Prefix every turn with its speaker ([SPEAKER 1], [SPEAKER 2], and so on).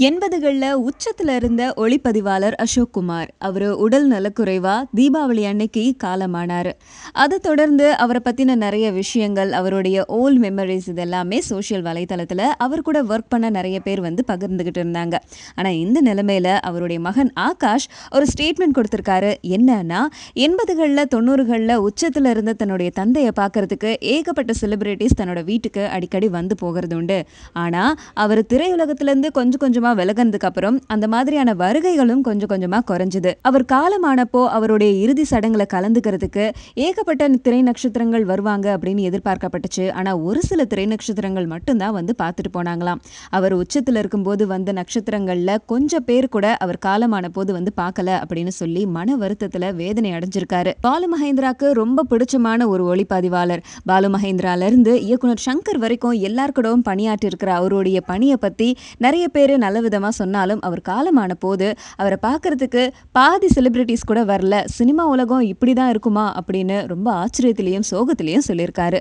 [SPEAKER 1] 80கள்ல உச்சத்துல இருந்த ஒளிப்பதிவாளர் அசோக் குமார். அவரு உடல் நலக்குறைவா தீபாவளி அன்னைக்கு காலமானாரு. அதைத் தொடர்ந்து அவரை பத்தின நிறைய விஷயங்கள், அவருடைய ஓல்ட் மெமரிஸ் இதெல்லாமே சோஷியல் வலைத்தளத்துல அவர் கூட ஒர்க் பண்ண நிறைய பேர் பகிர்ந்துகிட்டு இருந்தாங்க. ஆனா இந்த நிலைமையில அவருடைய மகன் ஆகாஷ் ஒரு ஸ்டேட்மெண்ட் கொடுத்திருக்காரு. என்னன்னா, 80கள்ல 90கள்ல உச்சத்துல இருந்த தன்னுடைய தந்தையை பார்க்கறதுக்கு ஏகப்பட்ட செலிபிரிட்டிஸ் தன்னோட வீட்டுக்கு அடிக்கடி வந்து போகிறது உண்டு. ஆனா அவர் திரையுலகத்திலிருந்து கொஞ்சம் கொஞ்சமா விலகினதுக்கு அப்புறம் அந்த மாதிரியான வருகைகளும் கொஞ்சம் கொஞ்சமா குறைஞ்சது. அவர் காலமானப்போ அவருடைய இறுதி சடங்குல கலந்துக்கிறதுக்கு ஏகப்பட்ட திரை நட்சத்திரங்கள் வருவாங்க அப்படின்னு எதிர்பார்க்கப்பட்டுச்சு. ஆனா ஒரு சில திரை நட்சத்திரங்கள் மட்டும்தான் பார்த்துட்டு போனாங்களாம். அவர் உச்சத்துல இருக்கும்போது வந்த நட்சத்திரங்கள்ல கொஞ்சம் பேர் கூட அவர் காலமான போது பார்க்கல அப்படின்னு சொல்லி மன வருத்தத்துல வேதனை அடைஞ்சிருக்காரு. பாலு மகேந்திராக்கு ரொம்ப பிடிச்சமான ஒரு ஒளிப்பதிவாளர். பாலு மகேந்திரால இருந்து இயக்குனர் சங்கர் வரைக்கும் எல்லாருக்கூடவும் பணியாற்றி இருக்கிற அவருடைய பணியை பத்தி நிறைய பேர் நல்ல விதமா சொன்னாலும் அவர் காலமான போது அவரை பார்க்கறதுக்கு பாதி செலிபிரிட்டிஸ் கூட வரல. சினிமா உலகம் இப்படிதான் இருக்குமா அப்படின்னு ரொம்ப ஆச்சரியத்திலையும் சோகத்திலையும் சொல்லியிருக்காரு.